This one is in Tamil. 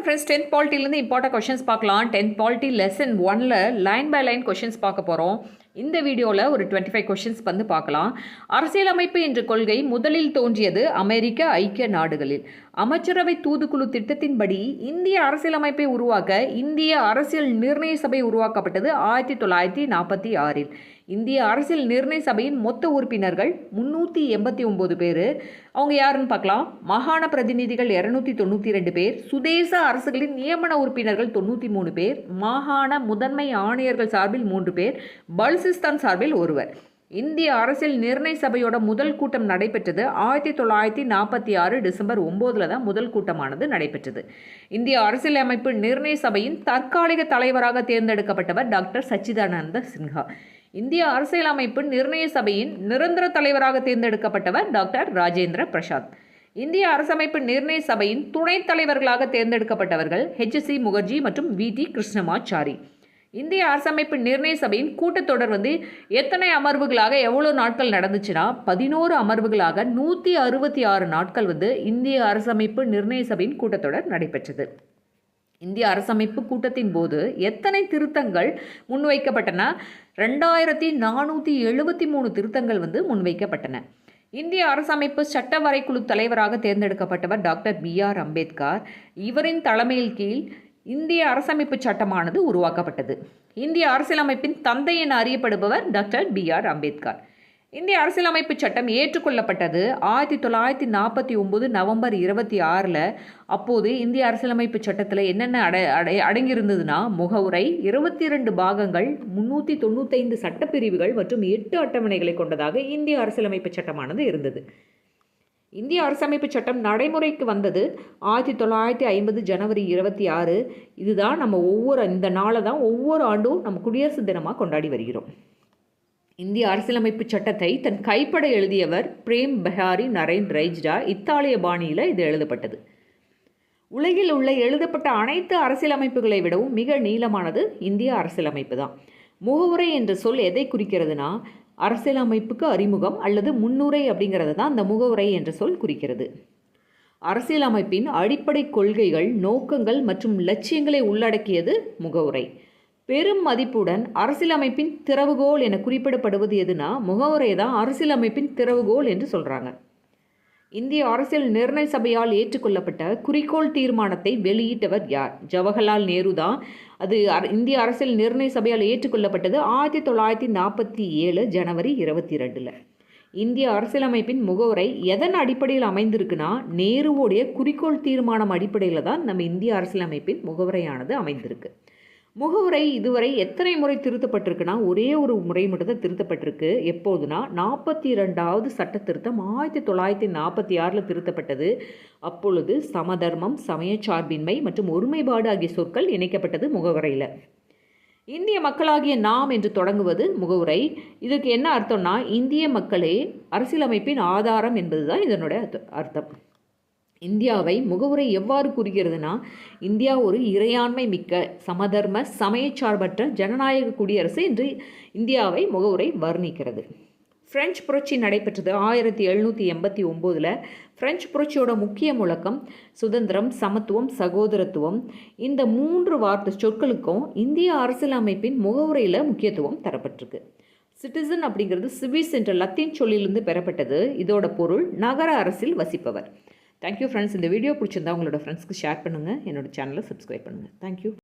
ஃப்ரெண்ட்ஸ், 10th பாலிட்டிலேருந்து இம்பார்ட்டன்ட் கொஷின்ஸ் பார்க்கலாம். 10th பாலிட்டி லெசன் 1ல் லைன் பை லைன் கொஷின்ஸ் பார்க்க போகிறோம். இந்த வீடியோவில் ஒரு 25 கொஷின்ஸ் வந்து பார்க்கலாம். அரசியலமைப்பு என்ற கொள்கை முதலில் தோன்றியது அமெரிக்க ஐக்கிய நாடுகளில். அமைச்சரவை தூதுக்குழு திட்டத்தின்படி இந்திய அரசியலமைப்பை உருவாக்க இந்திய அரசியல் நிர்ணய சபை உருவாக்கப்பட்டது 1946இல். இந்திய அரசியல் நிர்ணய சபையின் மொத்த உறுப்பினர்கள் 389 பேர். அவங்க யாருன்னு பார்க்கலாம். மாகாண பிரதிநிதிகள் 292 பேர், சுதேச அரசுகளின் நியமன உறுப்பினர்கள் 93 பேர், மாகாண முதன்மை ஆணையர்கள் சார்பில் 3 பேர், பலுசிஸ்தான் சார்பில் 1. இந்திய அரசியல் நிர்ணய சபையோட முதல் கூட்டம் நடைபெற்றது 1946 டிசம்பர் 9 தான் முதல் கூட்டமானது நடைபெற்றது. இந்திய அரசியலமைப்பு நிர்ணய சபையின் தற்காலிக தலைவராக தேர்ந்தெடுக்கப்பட்டவர் டாக்டர் சச்சிதானந்த சின்ஹா. இந்திய அரசியலமைப்பு நிர்ணய சபையின் நிரந்தர தலைவராக தேர்ந்தெடுக்கப்பட்டவர் டாக்டர் ராஜேந்திர பிரசாத். இந்திய அரசமைப்பு நிர்ணய சபையின் துணைத் தலைவர்களாக தேர்ந்தெடுக்கப்பட்டவர்கள் HC முகர்ஜி மற்றும் VT கிருஷ்ணமாச்சாரி. இந்திய அரசமைப்பு நிர்ணய சபையின் கூட்டத்தொடர் எத்தனை அமர்வுகளாக எவ்வளோ நாட்கள் நடந்துச்சுன்னா 11 அமர்வுகளாக 166 நாட்கள் இந்திய அரசமைப்பு நிர்ணய சபையின் கூட்டத்தொடர் நடைபெற்றது. இந்திய அரசமைப்பு கூட்டத்தின் போது எத்தனை திருத்தங்கள் முன்வைக்கப்பட்டன? 2473 திருத்தங்கள் முன்வைக்கப்பட்டன. இந்திய அரசமைப்பு சட்ட வரைக்குழு தலைவராக தேர்ந்தெடுக்கப்பட்டவர் டாக்டர் BR அம்பேத்கர். இவரின் தலைமையில் கீழ் இந்திய அரசமைப்பு சட்டமானது உருவாக்கப்பட்டது. இந்திய அரசியலமைப்பின் தந்தை என அறியப்படுபவர் டாக்டர் BR அம்பேத்கர். இந்திய அரசியலமைப்பு சட்டம் ஏற்றுக்கொள்ளப்பட்டது 1949 நவம்பர் 26. அப்போது இந்திய அரசியலமைப்பு சட்டத்தில் என்னென்ன அடங்கியிருந்ததுன்னா முகவுரை, 22 பாகங்கள், 395 சட்டப்பிரிவுகள் மற்றும் 8 அட்டவணைகளை கொண்டதாக இந்திய அரசியலமைப்பு சட்டமானது இருந்தது. இந்திய அரசமைப்பு சட்டம் நடைமுறைக்கு வந்தது 1950 ஜனவரி 26. இதுதான் நம்ம இந்த நாளை தான் ஒவ்வொரு ஆண்டும் நம்ம குடியரசு தினமாக கொண்டாடி வருகிறோம். இந்திய அரசியலமைப்பு சட்டத்தை தன் கைப்பட எழுதியவர் பிரேம் பெஹாரி நரேன் ரைஜ்டா. இத்தாலிய பாணியில் இது எழுதப்பட்டது. உலகில் உள்ள எழுதப்பட்ட அனைத்து அரசியலமைப்புகளை விடவும் மிக நீளமானது இந்திய அரசியலமைப்பு தான். முகவுரை என்ற சொல் எதை குறிக்கிறதுனா அரசியலமைப்புக்கு அறிமுகம் அல்லது முன்னுரை அப்படிங்கிறது தான் அந்த முகவுரை என்ற சொல் குறிக்கிறது. அரசியலமைப்பின் அடிப்படை கொள்கைகள், நோக்கங்கள் மற்றும் லட்சியங்களை உள்ளடக்கியது முகவுரை. பெரும் மதிப்புடன் அரசியலமைப்பின் திறவுகோல் என குறிப்பிடப்படுவது எதுனா முகவுரை தான் அரசியலமைப்பின் திறவுகோல் என்று சொல்கிறாங்க. இந்திய அரசியல் நிர்ணய சபையால் ஏற்றுக்கொள்ளப்பட்ட குறிக்கோள் தீர்மானத்தை வெளியிட்டவர் யார்? ஜவஹர்லால் நேரு தான். அது இந்திய அரசியல் நிர்ணய சபையால் ஏற்றுக்கொள்ளப்பட்டது 1947 ஜனவரி 22. இந்திய அரசியலமைப்பின் முகவுரை எதன் அடிப்படையில் அமைந்திருக்குன்னா நேருவோடைய குறிக்கோள் தீர்மானம் அடிப்படையில் தான் நம்ம இந்திய அரசியலமைப்பின் முகவுரையானது அமைந்திருக்கு. முகவுரை இதுவரை எத்தனை முறை திருத்தப்பட்டிருக்குன்னா ஒரே ஒரு முறை மட்டும்தான் திருத்தப்பட்டிருக்கு. எப்போதுனா 42வது சட்ட திருத்தம் 1946 திருத்தப்பட்டது. அப்பொழுது சமதர்மம், சமயச்சார்பின்மை மற்றும் ஒருமைப்பாடு ஆகிய சொற்கள் இணைக்கப்பட்டது முகவுரையில். இந்திய மக்களாகிய நாம் என்று தொடங்குவது முகவுரை. இதுக்கு என்ன அர்த்தம்னா இந்திய மக்களே அரசியலமைப்பின் ஆதாரம் என்பதுதான் இதனுடைய அர்த்தம். இந்தியாவை முகவுரை எவ்வாறு கூறுகிறதுனா இந்தியா ஒரு இறையாண்மை மிக்க சமதர்ம சமயச்சார்பற்ற ஜனநாயக குடியரசு என்று இந்தியாவை முகவுரை வர்ணிக்கிறது. பிரெஞ்சு புரட்சி நடைபெற்றது 1789. பிரெஞ்சு புரட்சியோட முக்கிய முழக்கம் சுதந்திரம், சமத்துவம், சகோதரத்துவம். இந்த 3 சொற்களுக்கும் இந்திய அரசியலமைப்பின் முகவுரையில் முக்கியத்துவம் தரப்பட்டிருக்கு. சிட்டிசன் அப்படிங்கிறது சிவிஸ் என்ற லத்தீன் சொல்லிலிருந்து பெறப்பட்டது. இதோட பொருள் நகர அரசில் வசிப்பவர். Thank you friends. இந்த வீடியோ பிடிச்சிருந்தா உங்களோட ஃப்ரெண்ட்ஸ்க்கு ஷேர் பண்ணுங்கள். என்னோட சேனலை சப்ஸ்கிரைப் பண்ணுங்கள். தேங்க்யூ.